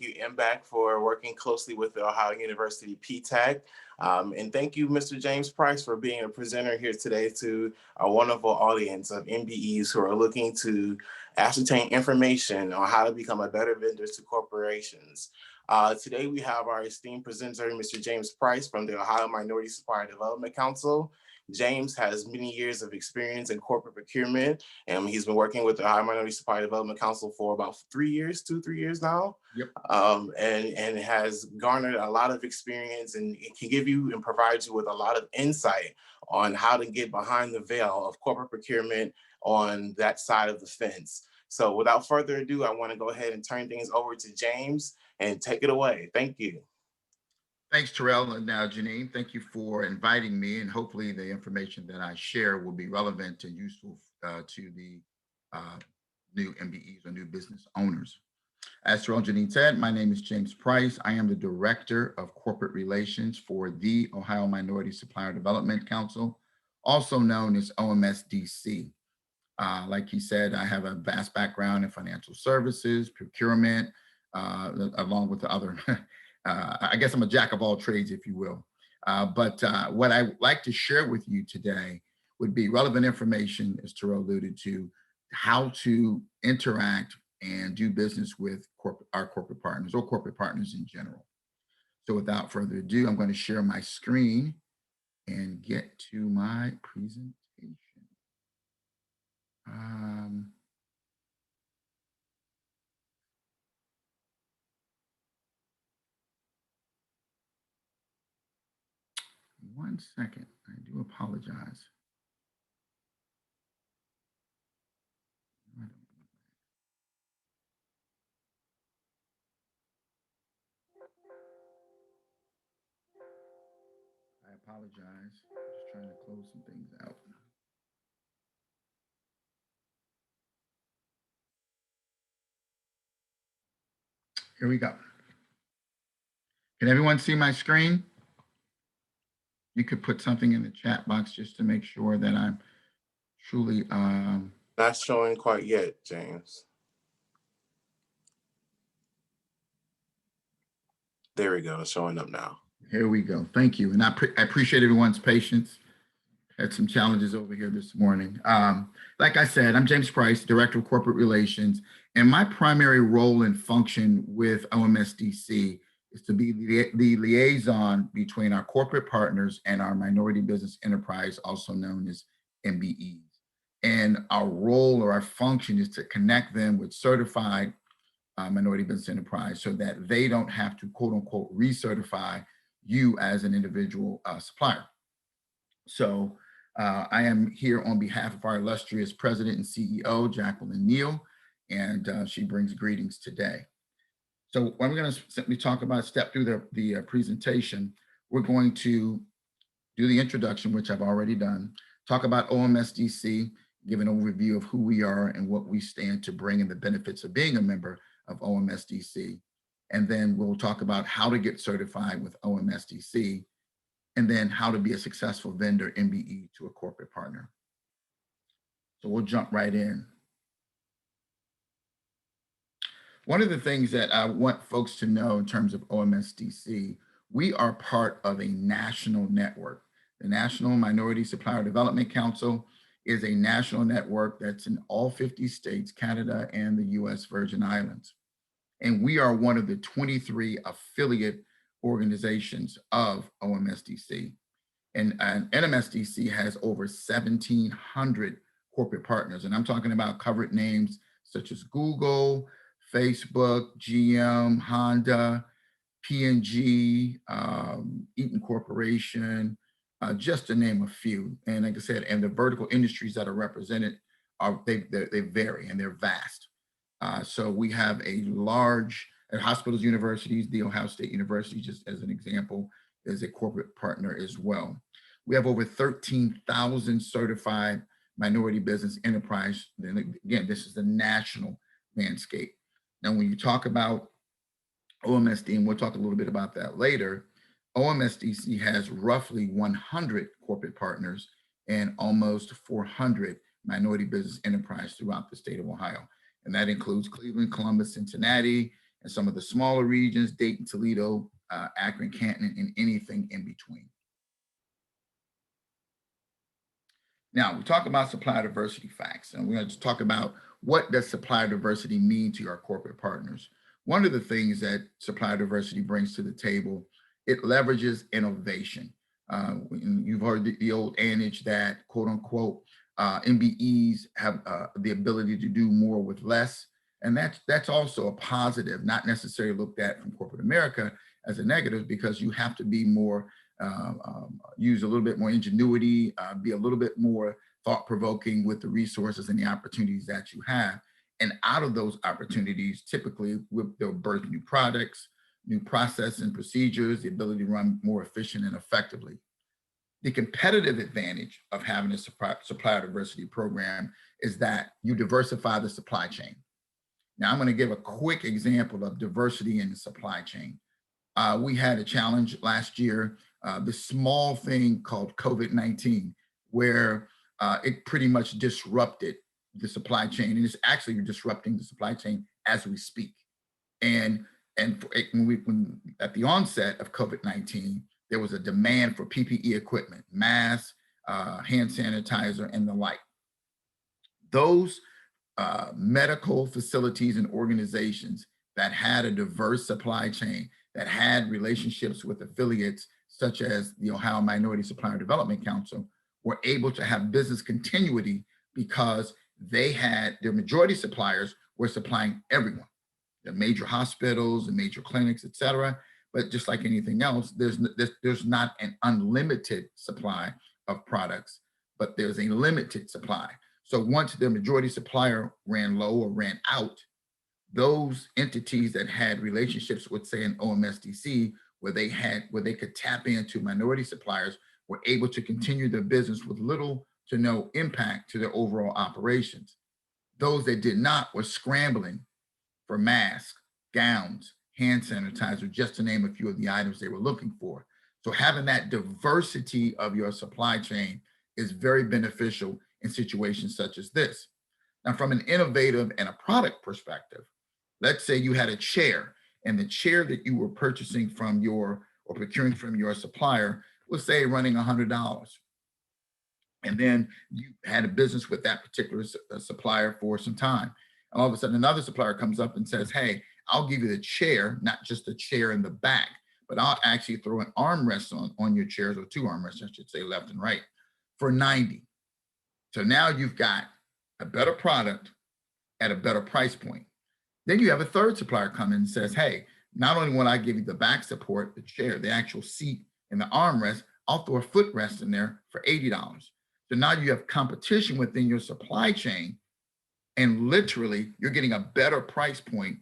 you, MBAC, for working closely with the Ohio University PTAC. And thank you, Mr. James Price, for being a presenter here today to our wonderful audience of MBEs who are looking to ascertain information on how to become a better vendor to corporations. Today, we have our esteemed presenter, Mr. James Price from the Ohio Minority Supplier Development Council. James has many years of experience in corporate procurement, and he's been working with the Ohio Minority Supplier Development Council for about 3 years, 3 years now. Yep. And has garnered a lot of experience, and it can give you and provide you with a lot of insight on how to get behind the veil of corporate procurement on that side of the fence. So without further ado, I want to go ahead and turn things over to James and take it away. Thank you. Thanks, Terrell. And now, Janine, thank you for inviting me, and hopefully the information that I share will be relevant and useful to the new MBEs or new business owners. As Terrell and Janine said, my name is James Price. I am the Director of Corporate Relations for the Ohio Minority Supplier Development Council, also known as OMSDC. Like he said, I have a vast background in financial services, procurement, along with the other I guess I'm a jack of all trades, if you will. But what I like to share with you today would be relevant information, as Terrell alluded to, how to interact and do business with our corporate partners or corporate partners in general. So without further ado, I'm going to share my screen and get to my presentation. One second, I do apologize. I apologize. Just trying to close some things out. Here we go. Can everyone see my screen? You could put something in the chat box just to make sure that I'm truly not showing quite yet, James. There we go, it's showing up now. Here we go. Thank you. And I appreciate everyone's patience. Had some challenges over here this morning. Like I said, I'm James Price, Director of Corporate Relations, and my primary role and function with OMSDC is to be the liaison between our corporate partners and our minority business enterprise, also known as MBEs. And our role or our function is to connect them with certified minority business enterprise so that they don't have to, quote unquote, recertify you as an individual supplier. So I am here on behalf of our illustrious president and CEO, Jacqueline Neal, and she brings greetings today. So when we're going to simply talk about, step through the presentation, we're going to do the introduction, which I've already done, talk about OMSDC, give an overview of who we are and what we stand to bring and the benefits of being a member of OMSDC. And then we'll talk about how to get certified with OMSDC, and then how to be a successful vendor MBE to a corporate partner. So we'll jump right in. One of the things that I want folks to know in terms of OMSDC, we are part of a national network. The National Minority Supplier Development Council is a national network that's in all 50 states, Canada, and the US Virgin Islands. And we are one of the 23 affiliate organizations of OMSDC. And NMSDC has over 1,700 corporate partners. And I'm talking about covered names such as Google, Facebook, GM, Honda, P&G, Eaton Corporation, just to name a few. And like I said, and the vertical industries that are represented, they vary and they're vast. So we have a large, at hospitals, universities, the Ohio State University, just as an example, is a corporate partner as well. We have over 13,000 certified minority business enterprise. Then again, this is the national landscape. Now, when you talk about OMSD, and we'll talk a little bit about that later, OMSDC has roughly 100 corporate partners and almost 400 minority business enterprise throughout the state of Ohio. And that includes Cleveland, Columbus, Cincinnati, and some of the smaller regions, Dayton, Toledo, Akron, Canton, and anything in between. Now, we talk about supplier diversity facts, and we're going to talk about what does supplier diversity mean to our corporate partners. One of the things that supplier diversity brings to the table, it leverages innovation. You've heard the old adage that, quote unquote, MBEs have the ability to do more with less. And that's also a positive, not necessarily looked at from corporate America as a negative, because you have to be more use a little bit more ingenuity, be a little bit more thought-provoking with the resources and the opportunities that you have. And out of those opportunities, typically they'll birth new products, new process and procedures, the ability to run more efficient and effectively. The competitive advantage of having a supplier diversity program is that you diversify the supply chain. Now, I'm going to give a quick example of diversity in the supply chain. We had a challenge last year, the small thing called COVID-19, where it pretty much disrupted the supply chain, and it's actually disrupting the supply chain as we speak. And when at the onset of COVID-19, there was a demand for PPE equipment, masks, hand sanitizer, and the like. Those medical facilities and organizations that had a diverse supply chain, that had relationships with affiliates such as the Ohio Minority Supplier Development Council, were able to have business continuity because they had their majority suppliers were supplying everyone, the major hospitals and major clinics, et cetera. But just like anything else, there's not an unlimited supply of products, but there's a limited supply. So once the majority supplier ran low or ran out, those entities that had relationships with, say, an OMSDC, where they could tap into minority suppliers, were able to continue their business with little to no impact to their overall operations. Those that did not were scrambling for masks, gowns, hand sanitizer, just to name a few of the items they were looking for. So having that diversity of your supply chain is very beneficial in situations such as this. Now, from an innovative and a product perspective, let's say you had a chair, and the chair that you were purchasing from or procuring from your supplier was, say, running $100. And then you had a business with that particular supplier for some time. And all of a sudden, another supplier comes up and says, hey, I'll give you the chair, not just the chair in the back, but I'll actually throw an armrest on your chairs, or two armrests, I should say, left and right, for $90. So now you've got a better product at a better price point. Then you have a third supplier come in and says, hey, not only will I give you the back support, the chair, the actual seat, and the armrest, I'll throw a footrest in there for $80. So now you have competition within your supply chain, and literally you're getting a better price point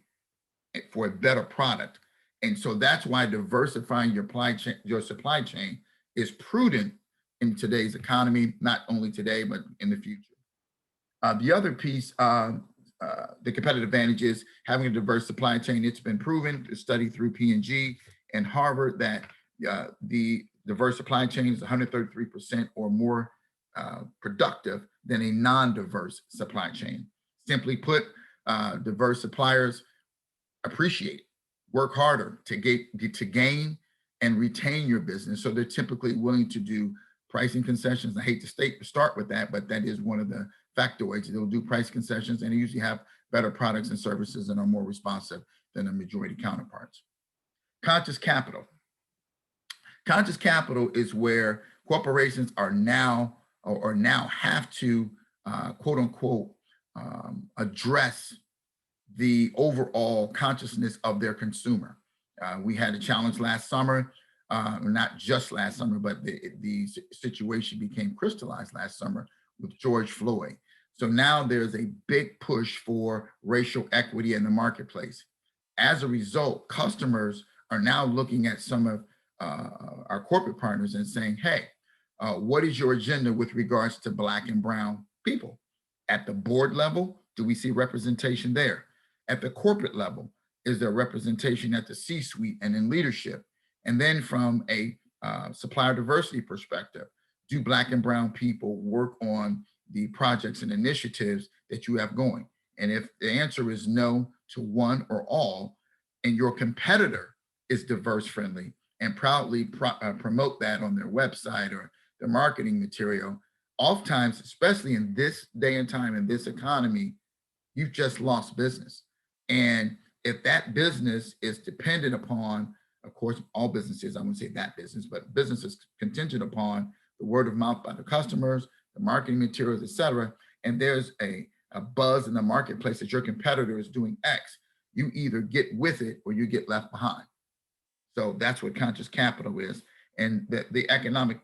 for a better product. And so that's why diversifying your supply chain is prudent in today's economy, not only today, but in the future. The other piece, the competitive advantage is having a diverse supply chain. It's been proven, a study through P&G and Harvard, that the diverse supply chain is 133% or more productive than a non-diverse supply chain. Simply put, diverse suppliers appreciate, work harder to gain and retain your business. So they're typically willing to do pricing concessions. I hate to start with that, but that is one of the factoids. They'll do price concessions, and they usually have better products and services and are more responsive than the majority counterparts. Conscious capital. Conscious capital is where corporations are now have to quote unquote address the overall consciousness of their consumer. We had a challenge last summer, not just last summer, but the situation became crystallized last summer with George Floyd. So now there's a big push for racial equity in the marketplace. As a result, customers are now looking at some of our corporate partners and saying, hey, what is your agenda with regards to Black and brown people? At the board level, do we see representation there? At the corporate level, is there representation at the C-suite and in leadership? And then from a supplier diversity perspective, do Black and brown people work on the projects and initiatives that you have going? And if the answer is no to one or all, and your competitor is diverse friendly and proudly promote that on their website or their marketing material, oftentimes, especially in this day and time, in this economy, you've just lost business. And if that business is dependent upon, of course, all businesses, I wouldn't say that business, but businesses contingent upon the word of mouth by the customers, the marketing materials, et cetera, and there's a buzz in the marketplace that your competitor is doing X, you either get with it or you get left behind. So that's what conscious capital is. And the economic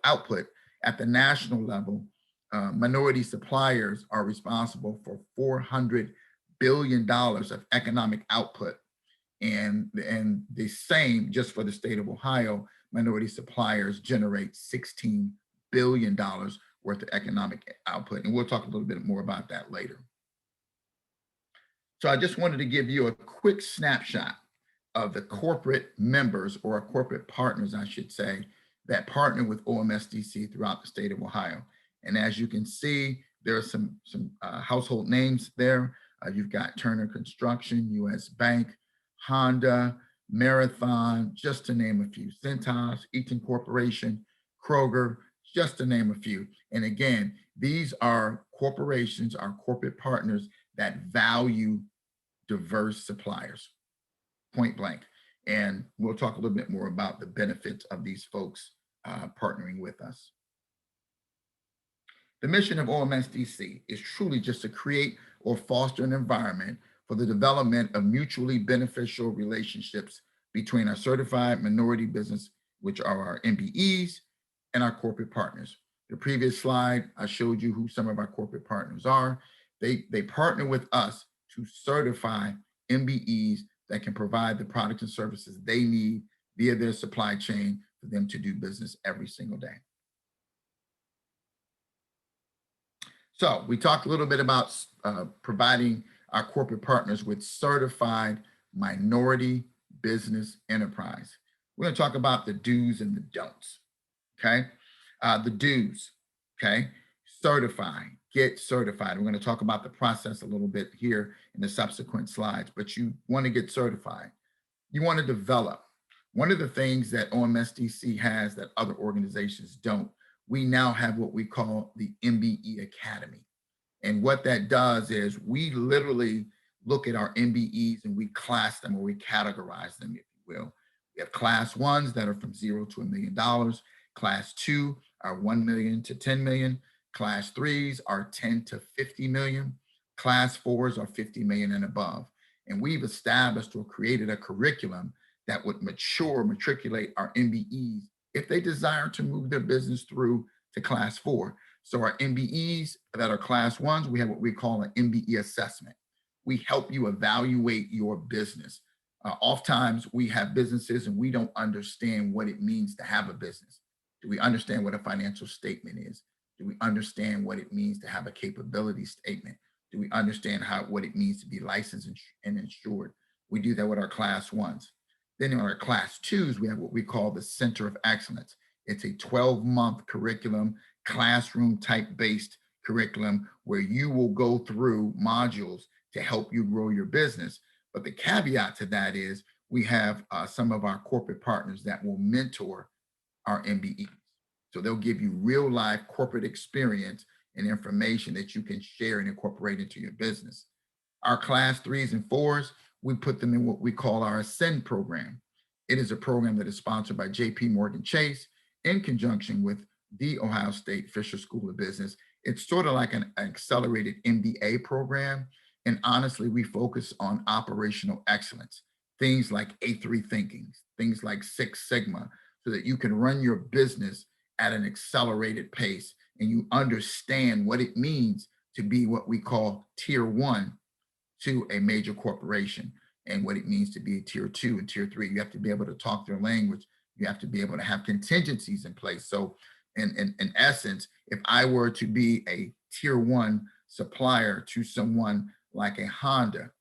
output at the national level, minority suppliers are responsible for $400 billion of economic output. And the same, just for the state of Ohio, minority suppliers generate $16 billion worth of economic output. And we'll talk a little bit more about that later. So I just wanted to give you a quick snapshot of the corporate members, or corporate partners, I should say, that partner with OMSDC throughout the state of Ohio. And as you can see, there are some household names there. You've got Turner Construction, US Bank, Honda, Marathon, just to name a few, Cintas, Eaton Corporation, Kroger, just to name a few. And again, these are corporations, our corporate partners that value diverse suppliers, point blank. And we'll talk a little bit more about the benefits of these folks partnering with us. The mission of OMSDC is truly just to create or foster an environment for the development of mutually beneficial relationships between our certified minority business, which are our MBEs, and our corporate partners. The previous slide, I showed you who some of our corporate partners are. They partner with us to certify MBEs that can provide the products and services they need via their supply chain for them to do business every single day. So we talked a little bit about providing our corporate partners with certified minority business enterprise. We're going to talk about the do's and the don'ts, okay? The do's, okay? Certify, get certified. We're going to talk about the process a little bit here in the subsequent slides, but you want to get certified. You want to develop. One of the things that OMSDC has that other organizations don't, we now have what we call the MBE Academy. And what that does is we literally look at our MBEs and we class them, or we categorize them, if you will. We have class ones that are from $0 to $1 million. Class two are 1 million to 10 million. Class threes are 10 to 50 million. Class fours are 50 million and above. And we've established or created a curriculum that would matriculate our MBEs if they desire to move their business through to class four. So our MBEs that are class ones, we have what we call an MBE assessment. We help you evaluate your business. Oftentimes we have businesses and we don't understand what it means to have a business. Do we understand what a financial statement is? Do we understand what it means to have a capability statement? Do we understand what it means to be licensed and insured? We do that with our class ones. Then in our class twos, we have what we call the Center of Excellence. It's a 12-month curriculum, classroom type based curriculum where you will go through modules to help you grow your business. But the caveat to that is we have some of our corporate partners that will mentor our MBEs. So they'll give you real life corporate experience and information that you can share and incorporate into your business. Our class threes and fours, we put them in what we call our Ascend program. It is a program that is sponsored by JP Morgan Chase in conjunction with the Ohio State Fisher School of Business. It's sort of like an accelerated MBA program. And honestly, we focus on operational excellence, things like A3 thinking, things like Six Sigma, so that you can run your business at an accelerated pace and you understand what it means to be what we call tier one to a major corporation, and what it means to be a tier two and tier three. You have to be able to talk their language. You have to be able to have contingencies in place. So in essence, if I were to be a tier one supplier to someone like a Honda,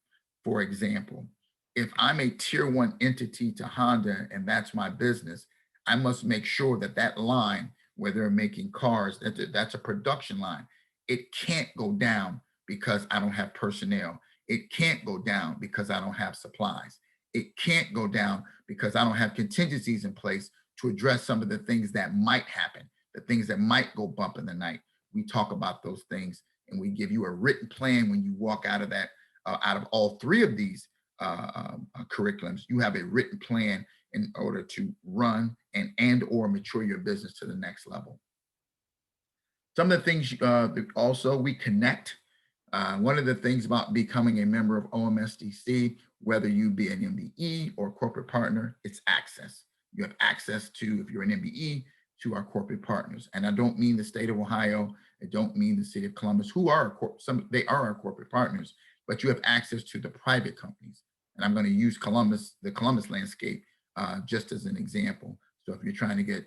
for example, if I'm a tier one entity to Honda and that's my business, I must make sure that that line where they're making cars, that's a production line. It can't go down because I don't have personnel. It can't go down because I don't have supplies. It can't go down because I don't have contingencies in place to address some of the things that might happen, the things that might go bump in the night. We talk about those things and we give you a written plan when you walk out of that, out of all three of these curriculums. You have a written plan in order to run and or mature your business to the next level. Some of the things also we connect. One of the things about becoming a member of OMSDC, whether you be an MBE or corporate partner, it's access. You have access to, if you're an MBE, to our corporate partners. And I don't mean the state of Ohio. I don't mean the city of Columbus, who are they are our corporate partners, but you have access to the private companies. And I'm going to use the Columbus landscape just as an example. So if you're trying to get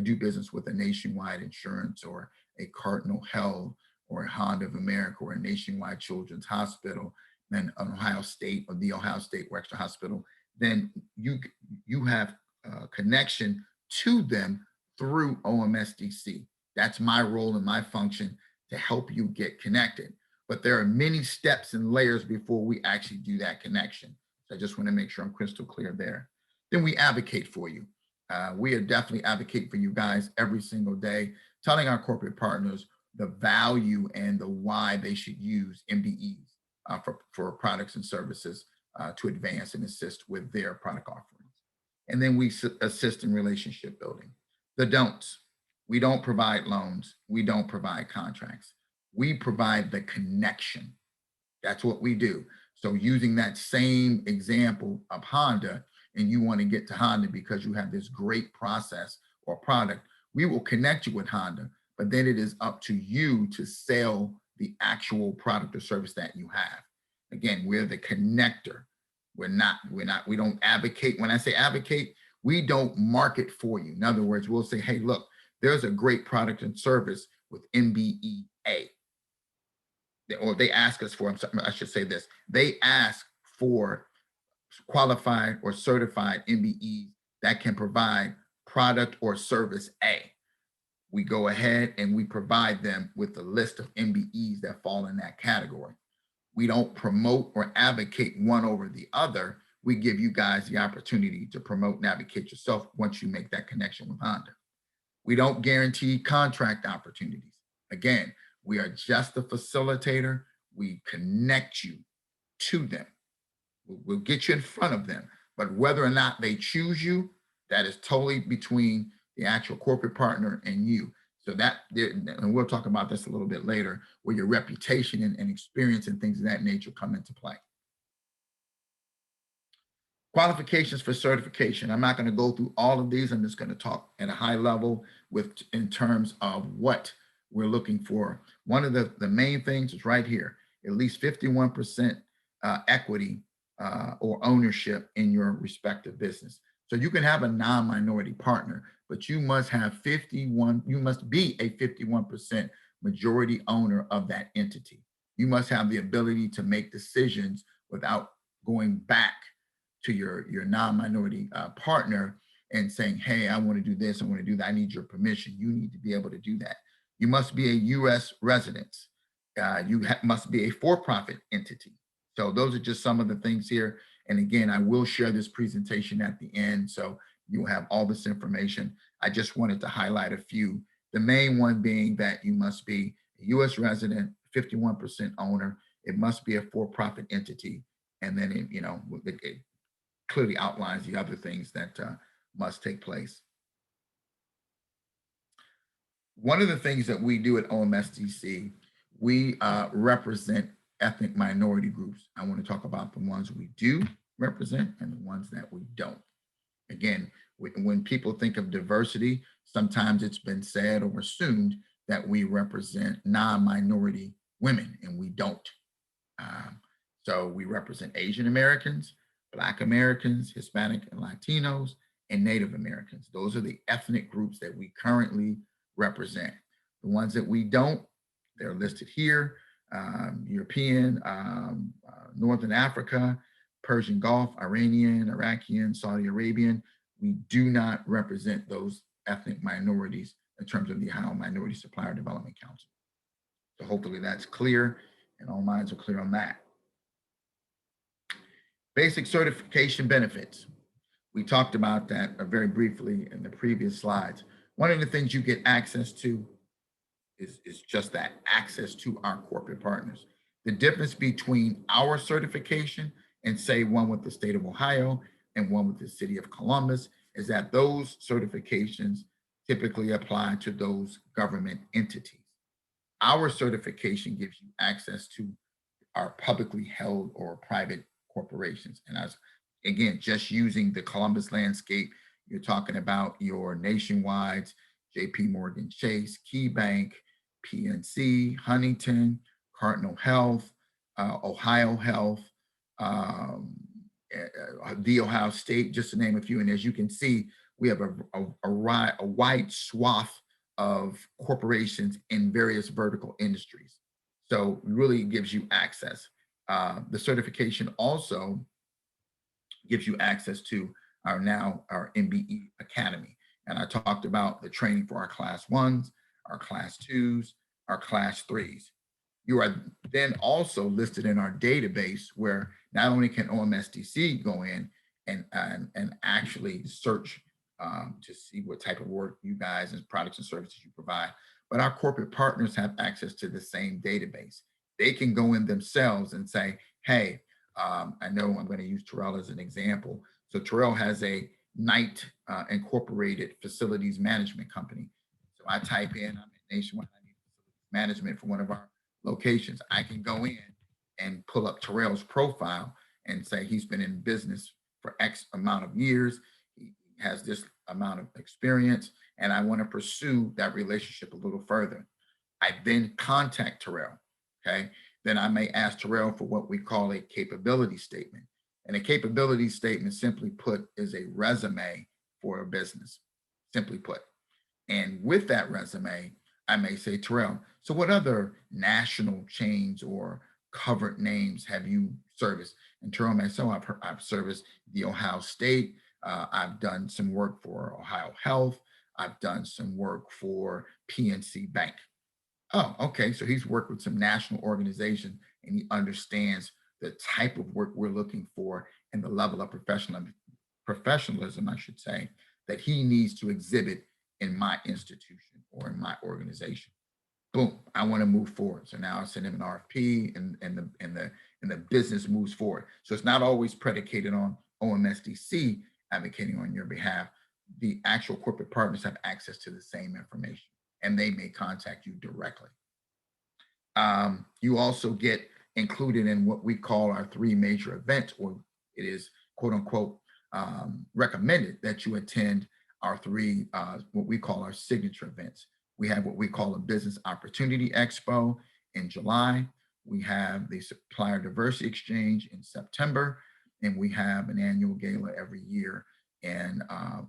do business with a Nationwide Insurance or a Cardinal Health or a Honda of America or a Nationwide Children's Hospital, then an Ohio State or the Ohio State Wexner Hospital, then you have a connection to them through OMSDC. That's my role and my function to help you get connected. But there are many steps and layers before we actually do that connection. So I just want to make sure I'm crystal clear there. Then we advocate for you. We are definitely advocating for you guys every single day, telling our corporate partners the value and the why they should use MBEs for products and services to advance and assist with their product offerings. And then we assist in relationship building. The don'ts. We don't provide loans. We don't provide contracts. We provide the connection. That's what we do. So using that same example of Honda, and you want to get to Honda because you have this great process or product, we will connect you with Honda, but then it is up to you to sell the actual product or service that you have. Again, we're the connector. We don't advocate. When I say advocate, we don't market for you. In other words, we'll say, hey, look, there's a great product and service with MBEA. Or they ask us for, I should say this, they ask for qualified or certified MBEs that can provide product or service A. We go ahead and we provide them with the list of MBEs that fall in that category. We don't promote or advocate one over the other. We give you guys the opportunity to promote and advocate yourself once you make that connection with Honda. We don't guarantee contract opportunities. Again, we are just the facilitator. We connect you to them. We'll get you in front of them, but whether or not they choose you, that is totally between the actual corporate partner and you. So that, and we'll talk about this a little bit later, where your reputation and experience and things of that nature come into play. Qualifications for certification. I'm not going to go through all of these. I'm just going to talk at a high level in terms of what we're looking for. One of the main things is right here, at least 51% equity or ownership in your respective business. So you can have a non-minority partner, but you must be a 51% majority owner of that entity. You must have the ability to make decisions without going back to your non-minority partner and saying, hey, I want to do this, I want to do that, I need your permission. You need to be able to do that. You must be a U.S. resident. You must be a for-profit entity. So those are just some of the things here. And again, I will share this presentation at the end, so you'll have all this information. I just wanted to highlight a few. The main one being that you must be a U.S. resident, 51% owner. It must be a for-profit entity. And then, it clearly outlines the other things that must take place. One of the things that we do at OMSDC, we represent ethnic minority groups. I want to talk about the ones we do represent and the ones that we don't. Again, when people think of diversity, sometimes it's been said or assumed that we represent non-minority women, and we don't. So we represent Asian Americans, Black Americans, Hispanic and Latinos, and Native Americans. Those are the ethnic groups that we currently represent. The ones that we don't, they're listed here. European, Northern Africa, Persian Gulf, Iranian, Iraqian, Saudi Arabian. We do not represent those ethnic minorities in terms of the Ohio Minority Supplier Development Council. So hopefully that's clear and all minds are clear on that. Basic certification benefits. We talked about that very briefly in the previous slides. One of the things you get access to is just that, access to our corporate partners. The difference between our certification and say one with the state of Ohio and one with the city of Columbus is that those certifications typically apply to those government entities. Our certification gives you access to our publicly held or private corporations. And as again, just using the Columbus landscape, you're talking about your Nationwides, JP Morgan Chase, Key Bank, PNC, Huntington, Cardinal Health, Ohio Health, the Ohio State, just to name a few. And as you can see, we have a wide swath of corporations in various vertical industries. So it really gives you access. The certification also gives you access to our MBE Academy. And I talked about the training for our class ones, our class twos, our class threes. You are then also listed in our database where not only can OMSDC go in and actually search to see what type of work you guys and products and services you provide, but our corporate partners have access to the same database. They can go in themselves and say, hey, I know I'm going to use Terrell as an example. So Terrell has a Knight Incorporated Facilities Management Company. So I type in, I'm at Nationwide, I need facilities management for one of our locations. I can go in and pull up Terrell's profile and say he's been in business for X amount of years. He has this amount of experience, and I want to pursue that relationship a little further. I then contact Terrell. Okay. Then I may ask Terrell for what we call a capability statement. And a capability statement, simply put, is a resume for a business, simply put. And with that resume, I may say, Terrell, so what other national chains or covered names have you serviced? And Terrell may say, so I've serviced the Ohio State. I've done some work for Ohio Health. I've done some work for PNC Bank. Oh, okay. So he's worked with some national organizations and he understands the type of work we're looking for and the level of professionalism, I should say, that he needs to exhibit in my institution or in my organization. Boom, I want to move forward. So now I send him an RFP and the business moves forward. So it's not always predicated on OMSDC advocating on your behalf. The actual corporate partners have access to the same information and they may contact you directly. You also get included in what we call our 3 major events, or it is quote unquote recommended that you attend our 3, what we call our signature events. We have what we call a Business Opportunity Expo in July. We have the Supplier Diversity Exchange in September, and we have an annual gala every year in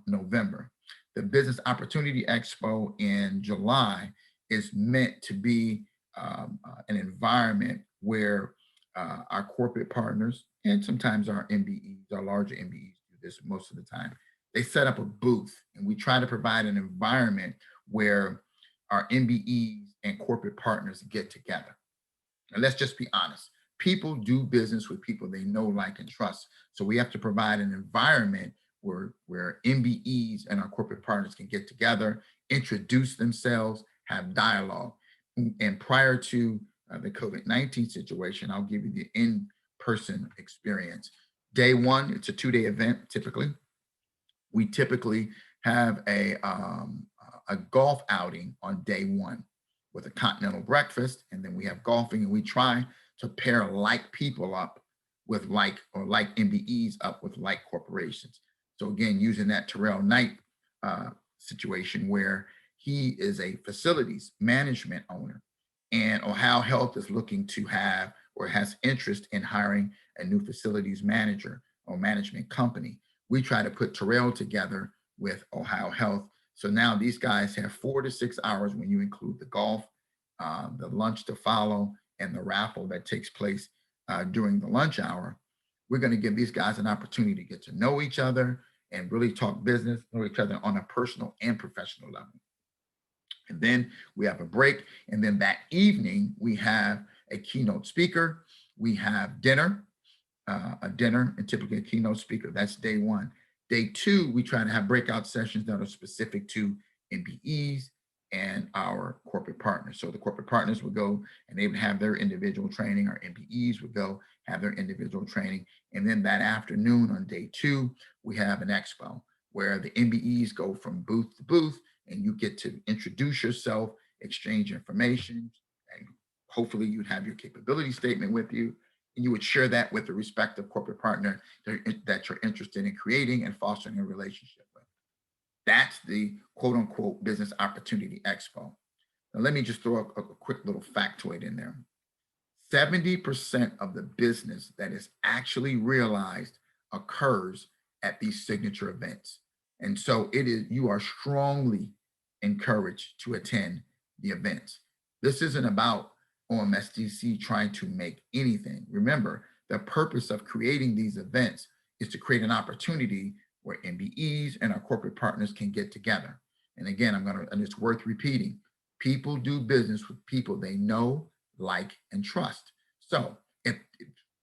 November. The Business Opportunity Expo in July is meant to be an environment where our corporate partners and sometimes our MBEs, our larger MBEs do this most of the time. They set up a booth and we try to provide an environment where our MBEs and corporate partners get together. And let's just be honest. People do business with people they know, like, and trust. So we have to provide an environment where MBEs and our corporate partners can get together, introduce themselves, have dialogue. And prior to the COVID-19 situation, I'll give you the in-person experience. Day one, it's a 2-day event typically. We typically have a golf outing on day one with a continental breakfast, and then we have golfing, and we try to pair like people up with like MBEs up with like corporations. So again, using that Terrell Knight situation where he is a facilities management owner and Ohio Health is looking to have or has interest in hiring a new facilities manager or management company. We try to put Terrell together with Ohio Health. So now these guys have 4 to 6 hours when you include the golf, the lunch to follow, and the raffle that takes place during the lunch hour. We're going to give these guys an opportunity to get to know each other and really talk business, know each other on a personal and professional level. And then we have a break. And then that evening, we have a keynote speaker. We have dinner. a dinner and typically a keynote speaker. That's day one. Day two, we try to have breakout sessions that are specific to MBEs and our corporate partners. So the corporate partners would go and they would have their individual training. Our MBEs would go have their individual training. And then that afternoon on day two, we have an expo where the MBEs go from booth to booth and you get to introduce yourself, exchange information, and hopefully you'd have your capability statement with you. And you would share that with the respective corporate partner that you're interested in creating and fostering a relationship with. That's the quote unquote business opportunity expo. Now, let me just throw a quick little factoid in there. 70% of the business that is actually realized occurs at these signature events. And so you are strongly encouraged to attend the events. This isn't about OMSDC trying to make anything. Remember, the purpose of creating these events is to create an opportunity where MBEs and our corporate partners can get together. And again, and it's worth repeating, people do business with people they know, like, and trust. So if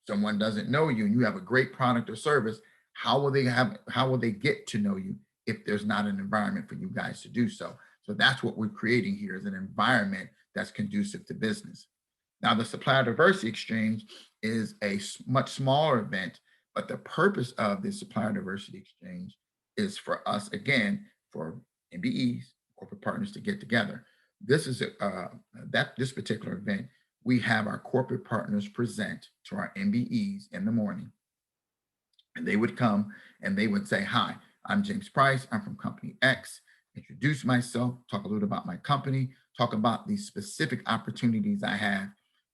someone doesn't know you and you have a great product or service, how will they get to know you if there's not an environment for you guys to do so? So that's what we're creating here, is an environment that's conducive to business. Now, the Supplier Diversity Exchange is a much smaller event, but the purpose of the Supplier Diversity Exchange is for us, again, for MBEs, corporate partners, to get together. This is this particular event. We have our corporate partners present to our MBEs in the morning, and they would come and they would say, "Hi, I'm James Price. I'm from company X." Introduce myself, talk a little about my company, talk about the specific opportunities I have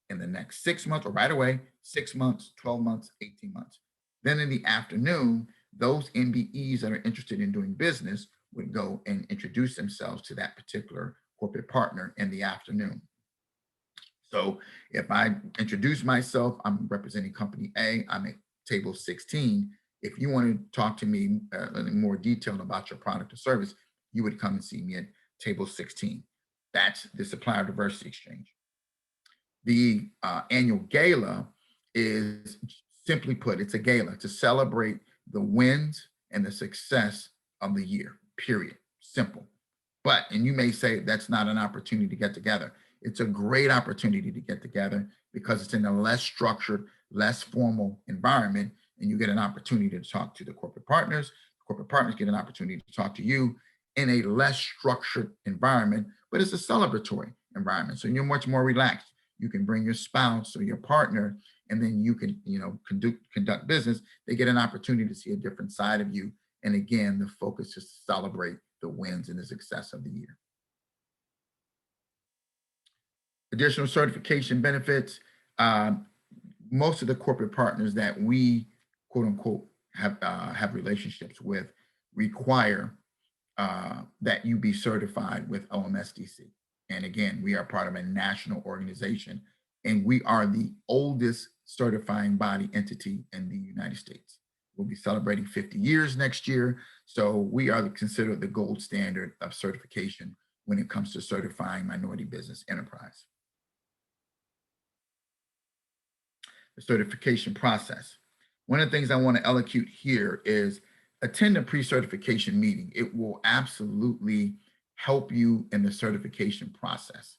in the next 6 months, or right away, 6 months, 12 months, 18 months. Then in the afternoon, those MBEs that are interested in doing business would go and introduce themselves to that particular corporate partner in the afternoon. So if I introduce myself, I'm representing company A, I'm at table 16. If you want to talk to me in more detail about your product or service, you would come and see me at table 16. That's the Supplier Diversity Exchange. The annual gala is, simply put, it's a gala to celebrate the wins and the success of the year, period. Simple. And you may say that's not an opportunity to get together. It's a great opportunity to get together because it's in a less structured, less formal environment, and you get an opportunity to talk to the corporate partners. The corporate partners get an opportunity to talk to you in a less structured environment, but it's a celebratory environment. So you're much more relaxed. You can bring your spouse or your partner, and then you can, conduct business. They get an opportunity to see a different side of you. And again, the focus is to celebrate the wins and the success of the year. Additional certification benefits. Most of the corporate partners that we, quote unquote, have relationships with require that you be certified with OMSDC. And again, we are part of a national organization, and we are the oldest certifying body entity in the United States. We'll be celebrating 50 years next year. So we are considered the gold standard of certification when it comes to certifying minority business enterprise. The certification process. One of the things I want to elocute here is attend a pre-certification meeting. It will absolutely help you in the certification process.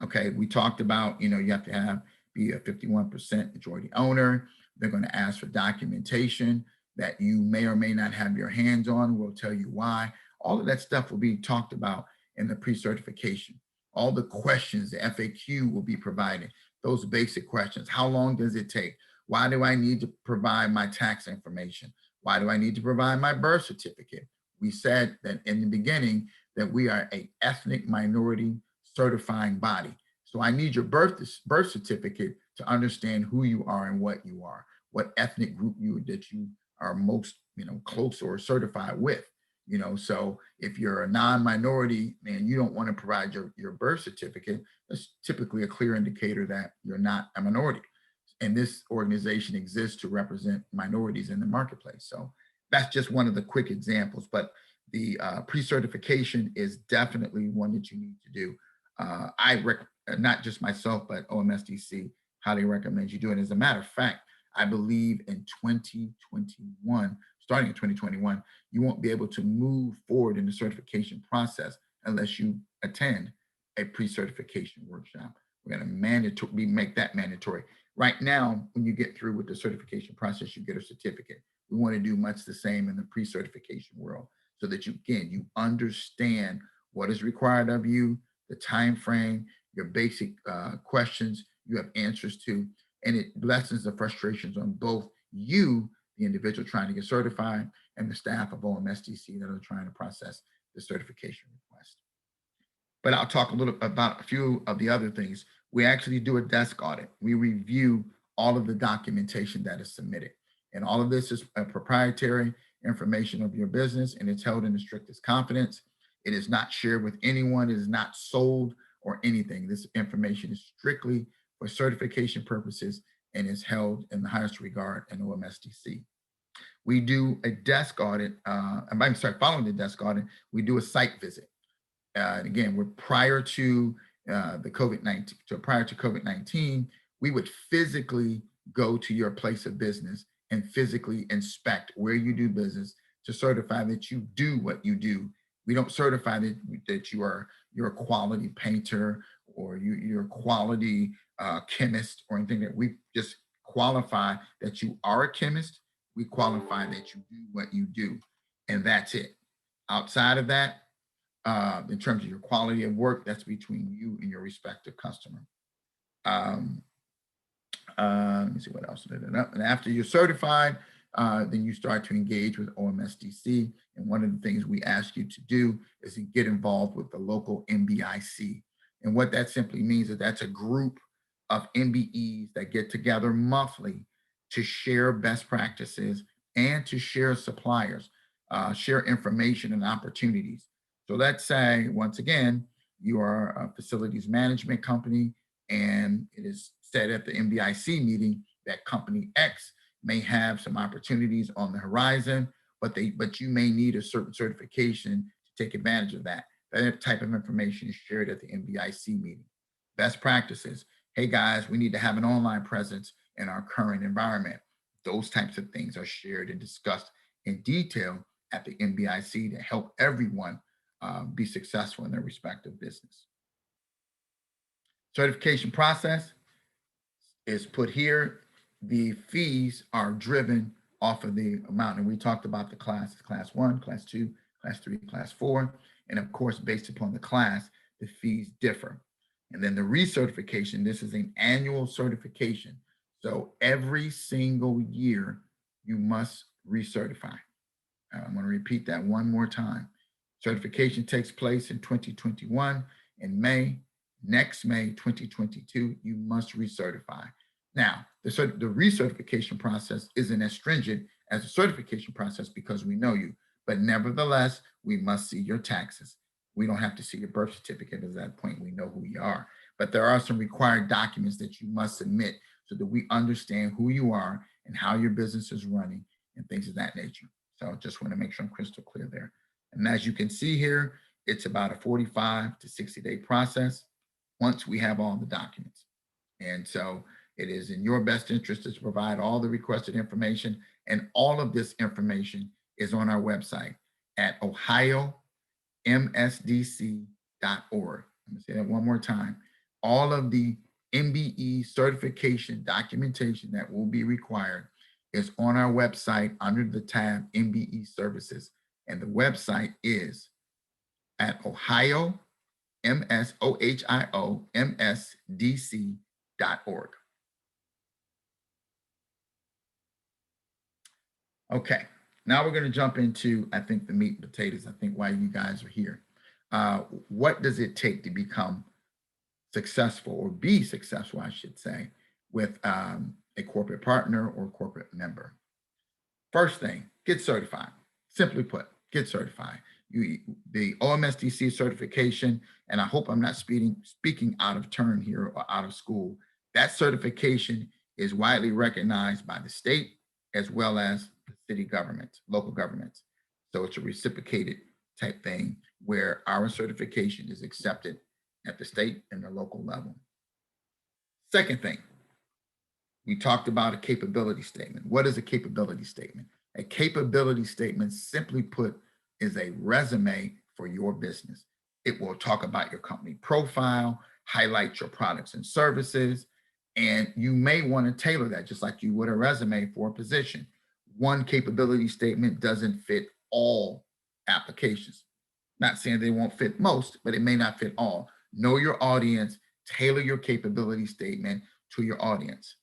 Okay, we talked about, you have to be a 51% majority owner. They're going to ask for documentation that you may or may not have your hands on. We'll tell you why. All of that stuff will be talked about in the pre-certification. All the questions, the FAQ will be provided. Those basic questions. How long does it take? Why do I need to provide my tax information? Why do I need to provide my birth certificate? We said that in the beginning that we are an ethnic minority certifying body. So I need your birth certificate to understand who you are and what you are, what ethnic group that you are most, close or certified with. So if you're a non-minority and you don't want to provide your birth certificate, that's typically a clear indicator that you're not a minority. And this organization exists to represent minorities in the marketplace. So that's just one of the quick examples, but the pre-certification is definitely one that you need to do. Not just myself, but OMSDC highly recommends you do it. As a matter of fact, I believe in 2021, starting in 2021, you won't be able to move forward in the certification process unless you attend a pre-certification workshop. We're going to make that mandatory. Right now, when you get through with the certification process, you get a certificate. We want to do much the same in the pre-certification world so that you understand what is required of you, the time frame, your basic questions you have answers to, and it lessens the frustrations on both you, the individual trying to get certified, and the staff of OMSDC that are trying to process the certification request. But I'll talk a little about a few of the other things. We actually do a desk audit. We review all of the documentation that is submitted. And all of this is a proprietary information of your business, and it's held in the strictest confidence. It is not shared with anyone. It is not sold or anything. This information is strictly for certification purposes and is held in the highest regard in OMSDC. We do a desk audit. Following the desk audit, we do a site visit. Again, we're prior to COVID-19, we would physically go to your place of business and physically inspect where you do business to certify that you do what you do. We don't certify that you're a quality painter or you're a quality chemist or anything. That we just qualify that you are a chemist. We qualify that you do what you do, and that's it. Outside of that, in terms of your quality of work, that's between you and your respective customer. Let me see what else. And after you're certified, then you start to engage with OMSDC. And one of the things we ask you to do is to get involved with the local MBIC. And what that simply means is that's a group of MBEs that get together monthly to share best practices and to share suppliers, share information and opportunities. So let's say, once again, you are a facilities management company and it is said at the MBIC meeting that company X may have some opportunities on the horizon, but you may need a certain certification to take advantage of that. That type of information is shared at the MBIC meeting. Best practices. Hey guys, we need to have an online presence in our current environment. Those types of things are shared and discussed in detail at the MBIC to help everyone be successful in their respective business. Certification process is put here. The fees are driven off of the amount, and we talked about the classes: class 1, class 2, class 3, class 4, and of course, based upon the class, the fees differ. And then the recertification, this is an annual certification. So every single year, you must recertify. I'm going to repeat that one more time. Certification takes place in 2021 in May. Next May 2022, you must recertify. Now, the recertification process isn't as stringent as the certification process because we know you, but nevertheless, we must see your taxes. We don't have to see your birth certificate at that point. We know who you are, but there are some required documents that you must submit so that we understand who you are and how your business is running and things of that nature. So just want to make sure I'm crystal clear there. And as you can see here, it's about a 45 to 60-day process once we have all the documents. And so it is in your best interest to provide all the requested information, and all of this information is on our website at ohiomsdc.org. I'm gonna say that one more time. All of the MBE certification documentation that will be required is on our website under the tab MBE services. And the website is at ohiomsdc.org. Okay, now we're going to jump into, I think, the meat and potatoes. I think why you guys are here. What does it take to become successful, or be successful, I should say, with a corporate partner or corporate member? First thing, get certified. Simply put, get certified. The OMSDC certification, and I hope I'm not speaking out of turn here or out of school, that certification is widely recognized by the state as well as the city government, local governments. So it's a reciprocated type thing where our certification is accepted at the state and the local level. Second thing, We talked about a capability statement. What is a capability statement? A capability statement, simply put, is a resume for your business. It will talk about your company profile, highlight your products and services, and you may want to tailor that just like you would a resume for a position. One capability statement doesn't fit all applications. Not saying they won't fit most, but it may not fit all. Know your audience, tailor your capability statement to your audience.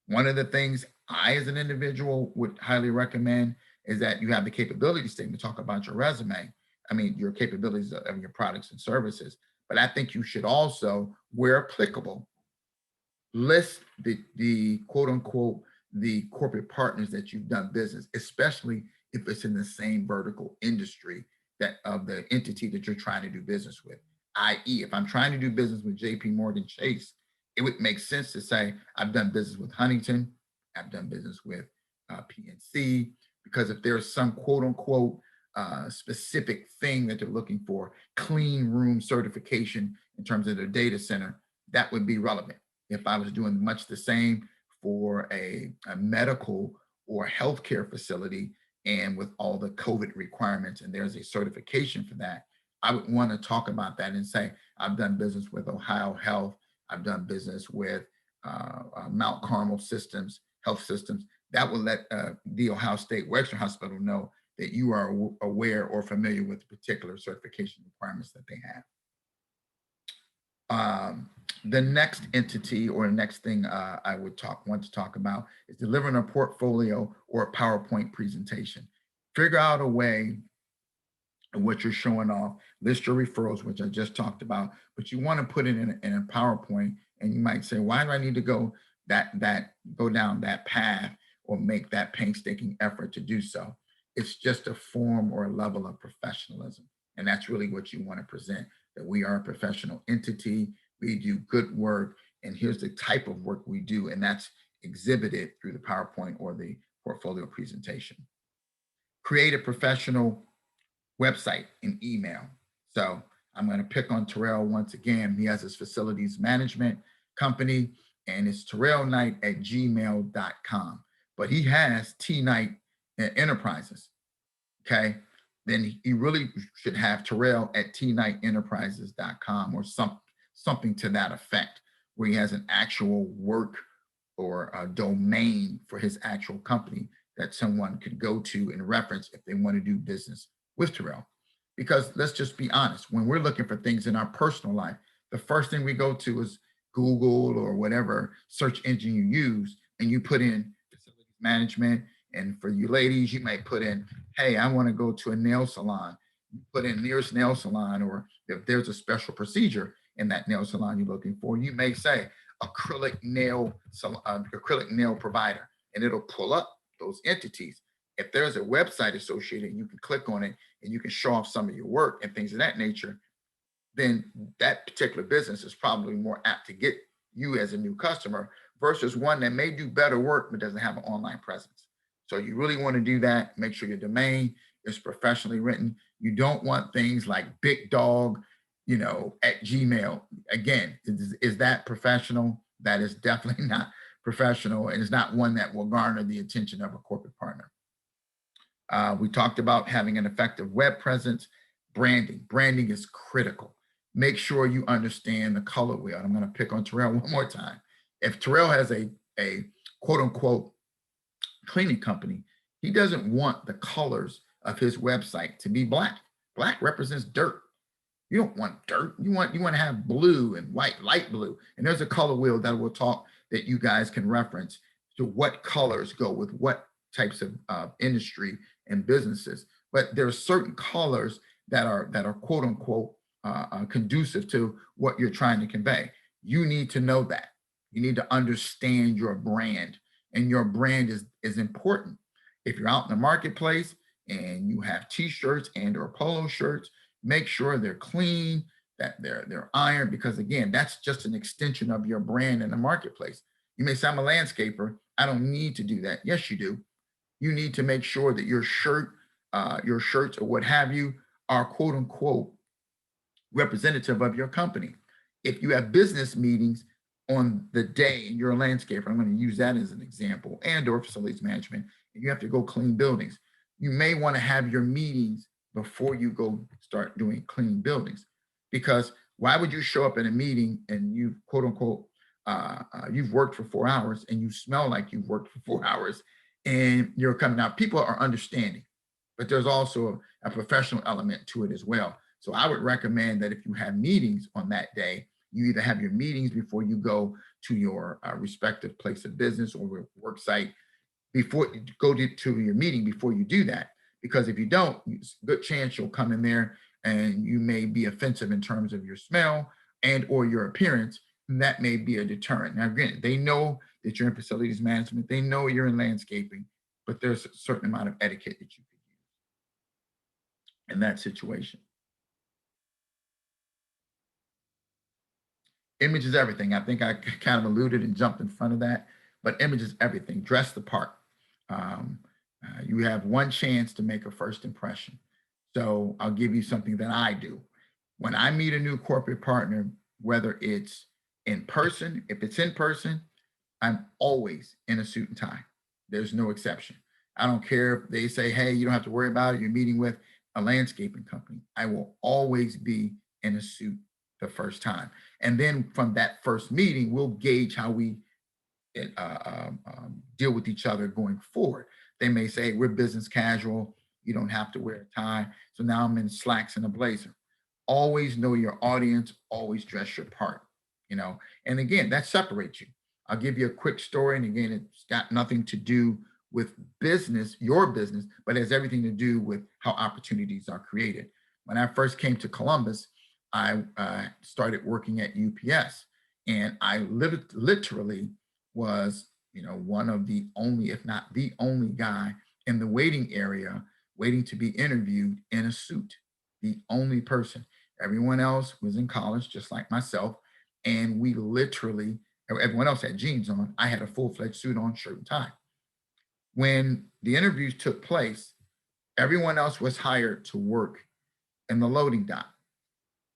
One of the things I, as an individual, would highly recommend is that you have the capability statement to talk about your resume. I mean, your capabilities of your products and services. But I think you should also, where applicable, list the quote unquote the corporate partners that you've done business, especially if it's in the same vertical industry that of the entity that you're trying to do business with. I.e., if I'm trying to do business with JP Morgan Chase, it would make sense to say I've done business with Huntington, I've done business with PNC, because if there's some quote unquote specific thing that they're looking for, clean room certification in terms of their data center, that would be relevant. If I was doing much the same for a medical or healthcare facility and with all the COVID requirements, and there's a certification for that, I would want to talk about that and say, I've done business with Ohio Health, I've done business with Mount Carmel Systems, Health Systems. That will let the Ohio State Wexner Hospital know that you are aware or familiar with particular certification requirements that they have. The next entity or the next thing I would want to talk about is delivering a portfolio or a PowerPoint presentation. Figure out a way of what you're showing off, list your referrals, which I just talked about, but you want to put it in a PowerPoint, and you might say, why do I need to go down that path or make that painstaking effort to do so? It's just a form or a level of professionalism. And that's really what you want to present, that we are a professional entity, we do good work, and here's the type of work we do, and that's exhibited through the PowerPoint or the portfolio presentation. Create a professional website and email. So I'm going to pick on Terrell once again. He has his facilities management company, and it's terrellknight@gmail.com. But he has T Knight Enterprises. Okay. Then he really should have terrell@tknightenterprises.com or something to that effect, where he has an actual work or a domain for his actual company that someone could go to and reference if they want to do business with Terrell. Because let's just be honest, when we're looking for things in our personal life, the first thing we go to is Google or whatever search engine you use, and you put in facilities management. And for you ladies, you might put in, hey, I want to go to a nail salon. You put in nearest nail salon, or if there's a special procedure in that nail salon you're looking for, you may say acrylic nail provider, and it'll pull up those entities. If there's a website associated, you can click on it and you can show off some of your work and things of that nature, then that particular business is probably more apt to get you as a new customer versus one that may do better work but doesn't have an online presence. So you really want to do that. Make sure your domain is professionally written. You don't want things like big dog, at Gmail. Again, is that professional? That is definitely not professional, and it's not one that will garner the attention of a corporate partner. We talked about having an effective web presence. Branding is critical. Make sure you understand the color wheel. I'm going to pick on Terrell one more time. If Terrell has a quote unquote cleaning company, he doesn't want the colors of his website to be black. Black represents dirt. You don't want dirt. You want to have blue and white, light blue. And there's a color wheel that will talk that you guys can reference to what colors go with what types of industry and businesses. But there are certain colors that are quote unquote conducive to what you're trying to convey. You need to know that. You need to understand your brand, and your brand is important. If you're out in the marketplace and you have t-shirts and or polo shirts, make sure they're clean, that they're ironed, because again, that's just an extension of your brand in the marketplace. You may say, I'm a landscaper, I don't need to do that. Yes, you do. You need to make sure that your shirts or what have you are quote unquote representative of your company. If you have business meetings, on the day, and you're a landscaper, I'm going to use that as an example, and or facilities management, and you have to go clean buildings. You may want to have your meetings before you go start doing clean buildings, because why would you show up at a meeting and you quote unquote you've worked for 4 hours and you smell like you've worked for 4 hours and you're coming out? People are understanding, but there's also a professional element to it as well. So I would recommend that if you have meetings on that day, you either have your meetings before you go to your respective place of business or work site, before you go to your meeting before you do that. Because if you don't, it's a good chance you'll come in there and you may be offensive in terms of your smell and or your appearance. And that may be a deterrent. Now, again, they know that you're in facilities management. They know you're in landscaping, but there's a certain amount of etiquette that you could use in that situation. Image is everything. I think I kind of alluded and jumped in front of that, but image is everything. Dress the part. Um, you have one chance to make a first impression. So I'll give you something that I do. When I meet a new corporate partner, whether it's in person, if it's in person, I'm always in a suit and tie. There's no exception. I don't care if they say, hey, you don't have to worry about it. You're meeting with a landscaping company. I will always be in a suit the first time. And then from that first meeting, we'll gauge how we deal with each other going forward. They may say, we're business casual. You don't have to wear a tie. So now I'm in slacks and a blazer. Always know your audience, always dress your part, and again, that separates you. I'll give you a quick story. And again, it's got nothing to do with business, your business, but it has everything to do with how opportunities are created. When I first came to Columbus, I started working at UPS, and I literally was, one of the only, if not the only guy in the waiting area waiting to be interviewed in a suit. The only person. Everyone else was in college, just like myself. And we literally, everyone else had jeans on. I had a full-fledged suit on, shirt and tie. When the interviews took place, everyone else was hired to work in the loading dock.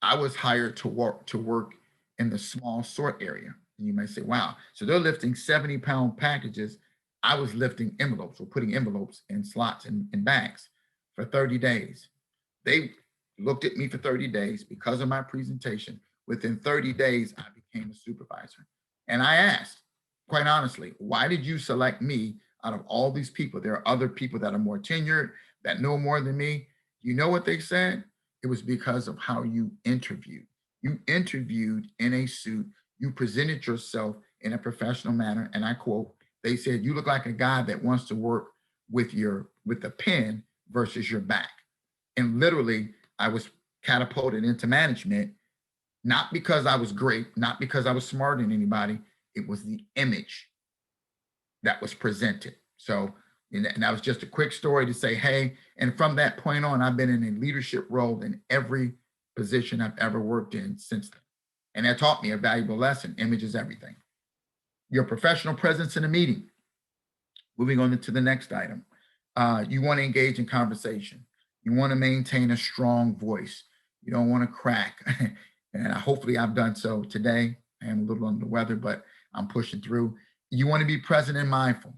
I was hired to work in the small sort area. And you might say, wow, so they're lifting 70-pound packages. I was lifting envelopes or putting envelopes in slots and bags for 30 days. They looked at me for 30 days because of my presentation. Within 30 days, I became a supervisor. And I asked, quite honestly, why did you select me out of all these people? There are other people that are more tenured, that know more than me. You know what they said? It was because of how you interviewed. You interviewed in a suit. You presented yourself in a professional manner. And I quote, they said, you look like a guy that wants to work with a pen versus your back. And literally, I was catapulted into management, not because I was great, not because I was smarter than anybody. It was the image that was presented. So, and that was just a quick story to say, hey, and from that point on, I've been in a leadership role in every position I've ever worked in since then. And that taught me a valuable lesson. Image is everything. Your professional presence in a meeting. Moving on to the next item. You want to engage in conversation. You want to maintain a strong voice. You don't want to crack. And hopefully I've done so today. I am a little under the weather, but I'm pushing through. You want to be present and mindful.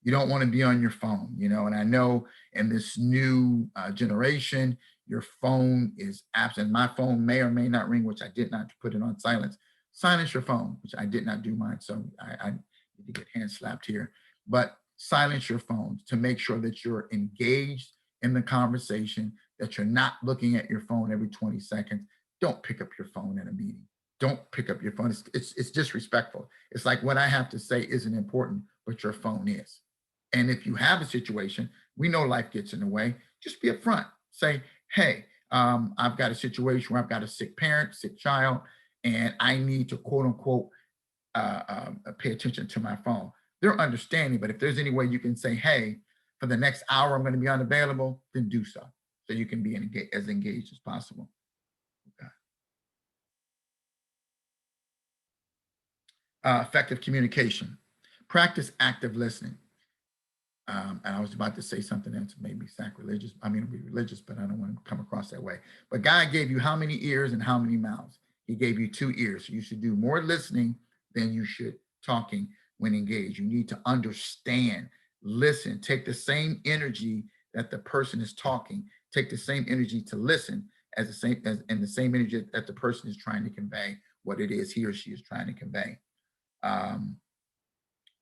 You don't want to be on your phone, and I know in this new generation, your phone is absent. My phone may or may not ring, which I did not put it on silence. Silence your phone, which I did not do mine. So I need to get hand slapped here. But silence your phones to make sure that you're engaged in the conversation, that you're not looking at your phone every 20 seconds. Don't pick up your phone in a meeting. Don't pick up your phone. It's disrespectful. It's like what I have to say isn't important, but your phone is. And if you have a situation, we know life gets in the way, just be upfront. Say, hey, I've got a situation where I've got a sick parent, sick child, and I need to quote unquote pay attention to my phone. They're understanding, but if there's any way you can say, hey, for the next hour, I'm going to be unavailable, then do so. So you can be as engaged as possible. Okay. Effective communication. Practice active listening. And I was about to say something that's maybe sacrilegious. I mean, be religious, but I don't want to come across that way. But God gave you how many ears and how many mouths? He gave you 2 ears. So you should do more listening than you should talking when engaged. You need to understand, listen, take the same energy that the person is talking, take the same energy to listen as the same energy that the person is trying to convey what it is he or she is trying to convey.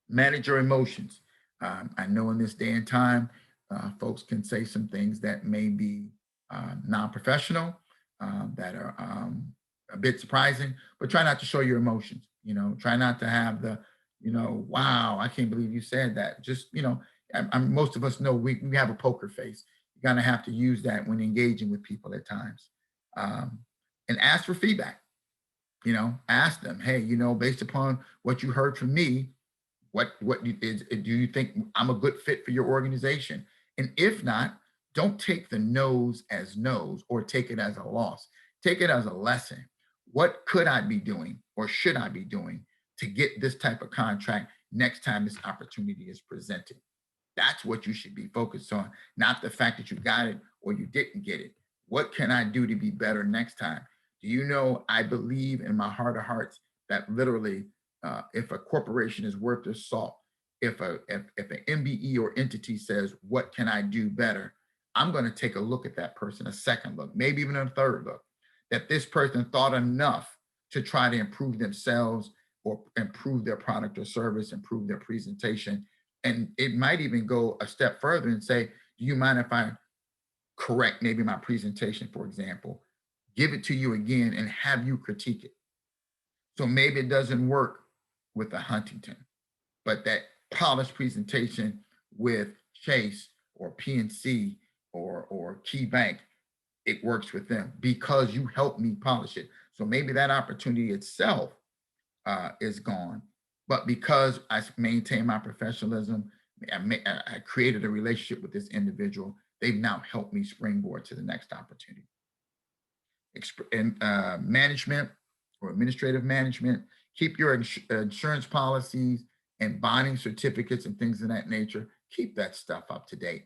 Manage your emotions. I know in this day and time, folks can say some things that may be non-professional, that are a bit surprising, but try not to show your emotions. Try not to have the, wow, I can't believe you said that. Just, most of us know we have a poker face. You're gonna have to use that when engaging with people at times. And ask for feedback. Ask them, hey, based upon what you heard from me, do you think I'm a good fit for your organization? And if not, don't take the no's as no's or take it as a loss. Take it as a lesson. What could I be doing or should I be doing to get this type of contract next time this opportunity is presented? That's what you should be focused on, not the fact that you got it or you didn't get it. What can I do to be better next time? Do you know, I believe in my heart of hearts that literally, if a corporation is worth their salt, if an MBE or entity says, what can I do better? I'm going to take a look at that person, a second look, maybe even a third look, that this person thought enough to try to improve themselves or improve their product or service, improve their presentation. And it might even go a step further and say, do you mind if I correct maybe my presentation, for example, give it to you again and have you critique it? So maybe it doesn't work with a Huntington, but that polished presentation with Chase or PNC or Key Bank, it works with them because you helped me polish it. So maybe that opportunity itself is gone, but because I maintain my professionalism, I created a relationship with this individual. They've now helped me springboard to the next opportunity. Management or administrative management, keep your insurance policies and bonding certificates and things of that nature. Keep that stuff up to date.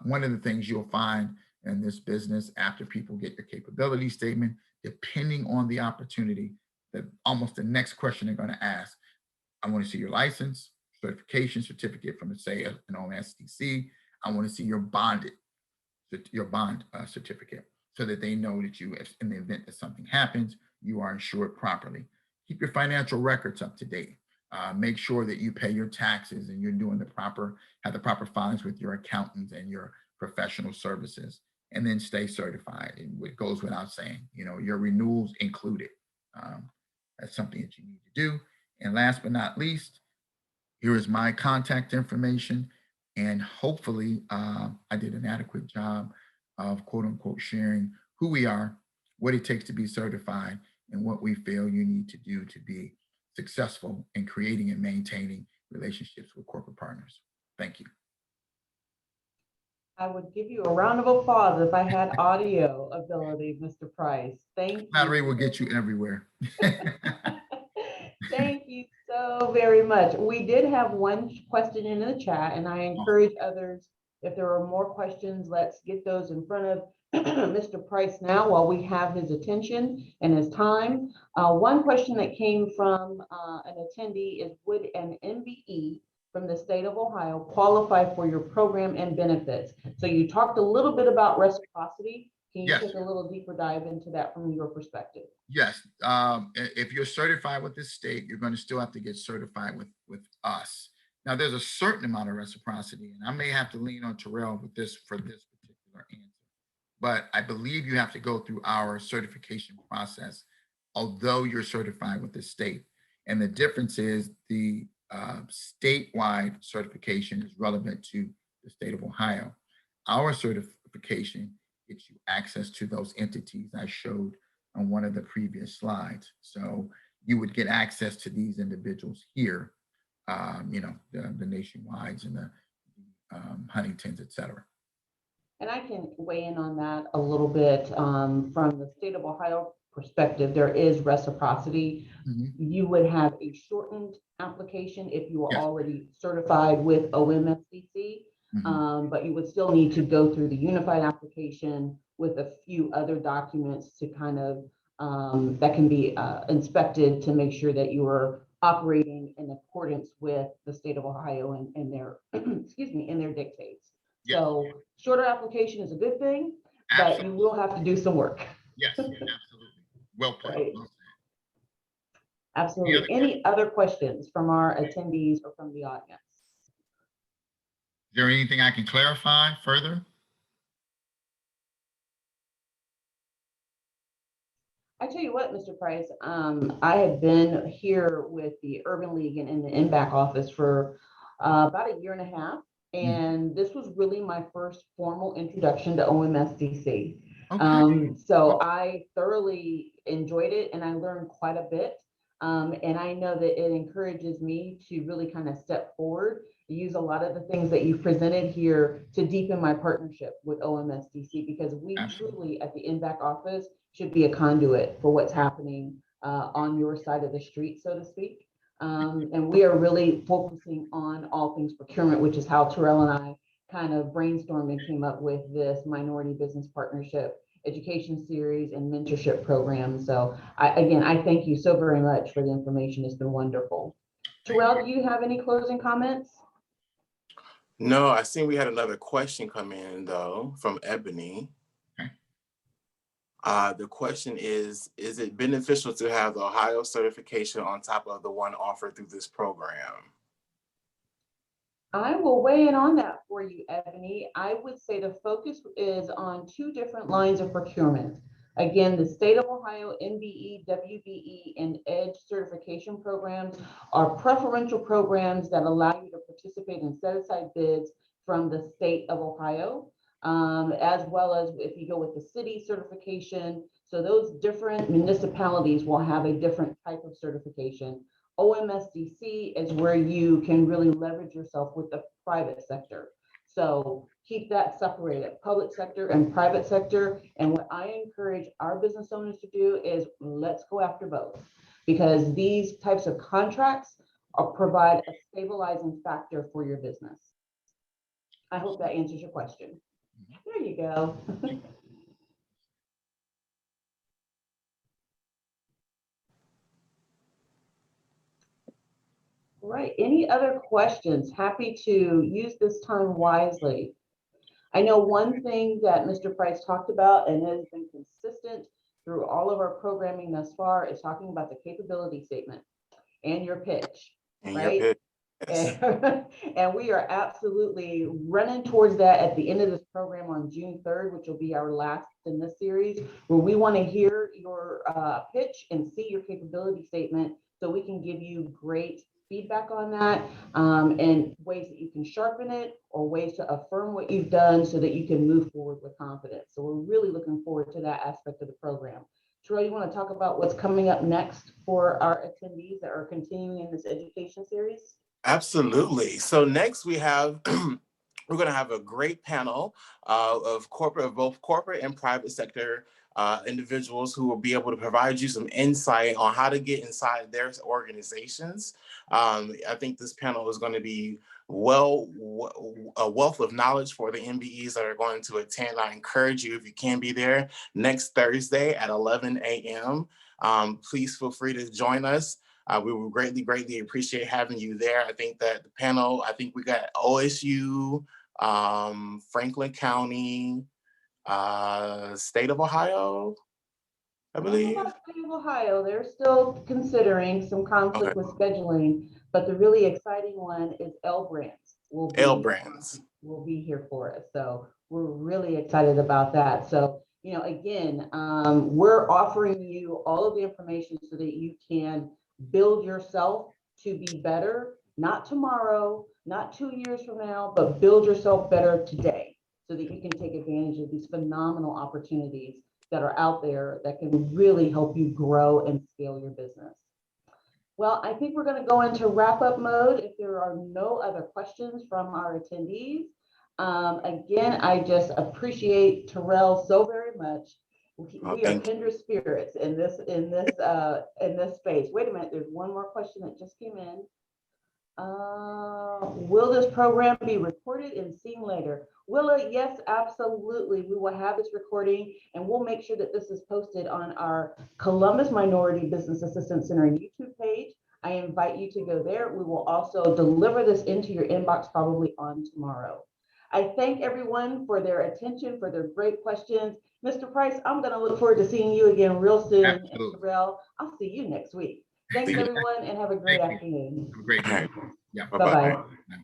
One of the things you'll find in this business after people get your capability statement, depending on the opportunity, that almost the next question they're going to ask, I want to see your license, certification certificate from, say, an OMSDC. I want to see your bond certificate, so that they know that you, in the event that something happens, you are insured properly. Keep your financial records up to date. Make sure that you pay your taxes and you're doing have the proper filings with your accountants and your professional services, and then stay certified. And it goes without saying, your renewals included. That's something that you need to do. And last but not least, here is my contact information. And hopefully I did an adequate job of quote unquote sharing who we are, what it takes to be certified, and what we feel you need to do to be successful in creating and maintaining relationships with corporate partners. Thank you. I would give you a round of applause if I had audio ability, Mr. Price. Thank you. Flattery will get you everywhere. Thank you so very much. We did have one question in the chat, and I encourage others, if there are more questions, let's get those in front of Mr. Price now while we have his attention and his time. One question that came from an attendee is, would an MBE from the state of Ohio qualify for your program and benefits? So you talked a little bit about reciprocity. Can you take a little deeper dive into that from your perspective? Yes. If you're certified with this state, you're going to still have to get certified with us. Now, there's a certain amount of reciprocity, and I may have to lean on Terrell with this for this particular answer. But I believe you have to go through our certification process, although you're certified with the state. And the difference is the statewide certification is relevant to the state of Ohio. Our certification gets you access to those entities I showed on one of the previous slides. So you would get access to these individuals here, the Nationwides and the Huntingtons, et cetera. And I can weigh in on that a little bit. From the state of Ohio perspective, there is reciprocity. Mm-hmm. You would have a shortened application if you are already certified with OMSDC, mm-hmm. But you would still need to go through the unified application with a few other documents to kind of that can be inspected to make sure that you are operating in accordance with the state of Ohio and their, excuse me, and their dictates. Yes. So shorter application is a good thing, but Absolutely. you will have to do some work. Yes, absolutely. Well put. Right. Well said. Absolutely. Any other questions from our attendees or from the audience? Is there anything I can clarify further? I tell you what, Mr. Price, I have been here with the Urban League and in the NBAC office for about a year and a half. And this was really my first formal introduction to OMSDC. Okay. So I thoroughly enjoyed it and I learned quite a bit. And I know that it encourages me to really kind of step forward, use a lot of the things that you've presented here to deepen my partnership with OMSDC, because we truly at the NBAC office should be a conduit for what's happening on your side of the street, so to speak. And we are really focusing on all things procurement, which is how Terrell and I kind of brainstormed and came up with this minority business partnership education series and mentorship program. So again, I thank you so very much for the information. It's been wonderful. Terrell, do you have any closing comments? No, I seen we had another question come in though from Ebony. The question is it beneficial to have the Ohio certification on top of the one offered through this program? I will weigh in on that for you, Ebony. I would say the focus is on two different lines of procurement. Again, the state of Ohio NBE, WBE, and EDGE certification programs are preferential programs that allow you to participate in set-aside bids from the state of Ohio, as well as if you go with the city certification. So those different municipalities will have a different type of certification. OMSDC is where you can really leverage yourself with the private sector. So keep that separated, public sector and private sector. And what I encourage our business owners to do is let's go after both, because these types of contracts provide a stabilizing factor for your business. I hope that answers your question. There you go. Right. Any other questions? Happy to use this time wisely. I know one thing that Mr. Price talked about, and has been consistent through all of our programming thus far, is talking about the capability statement and your pitch, And right? your pitch, yes. And we are absolutely running towards that at the end of this program on June 3rd, which will be our last in this series, where we want to hear your pitch and see your capability statement so we can give you great feedback on that, and ways that you can sharpen it or ways to affirm what you've done so that you can move forward with confidence. So we're really looking forward to that aspect of the program. Terrell, you want to talk about what's coming up next for our attendees that are continuing in this education series? Absolutely. So next we have we're going to have a great panel of both corporate and private sector individuals who will be able to provide you some insight on how to get inside their organizations. I think this panel is going to be a wealth of knowledge for the MBEs that are going to attend. I encourage you, if you can be there next Thursday at 11 a.m. Please feel free to join us. We will greatly appreciate having you there. I think that the panel, I think we got OSU, Franklin County, state of Ohio, I believe. State of Ohio, they're still considering some conflict with scheduling, but the really exciting one is L Brands. L Brands will be here for us. So we're really excited about that. So, you know, again, we're offering you all of the information so that you can build yourself to be better, not tomorrow, not 2 years from now, but build yourself better today so that you can take advantage of these phenomenal opportunities that are out there that can really help you grow and scale your business. Well, I think we're going to go into wrap-up mode if there are no other questions from our attendees. Again, I just appreciate Terrell so very much. We are kindred spirits in this space. Wait a minute, there's one more question that just came in. Will this program be recorded and seen later? Will it? Yes, absolutely. We will have this recording and we'll make sure that this is posted on our Columbus Minority Business Assistance Center YouTube page. I invite you to go there. We will also deliver this into your inbox probably on tomorrow. I thank everyone for their attention, for their great questions. Mr. Price, I'm going to look forward to seeing you again real soon. Absolutely. And Terrell, I'll see you next week. Thanks, See you. everyone, and have a great Thank you. afternoon. Have a great All day. right. Yeah. Bye-bye. Bye-bye.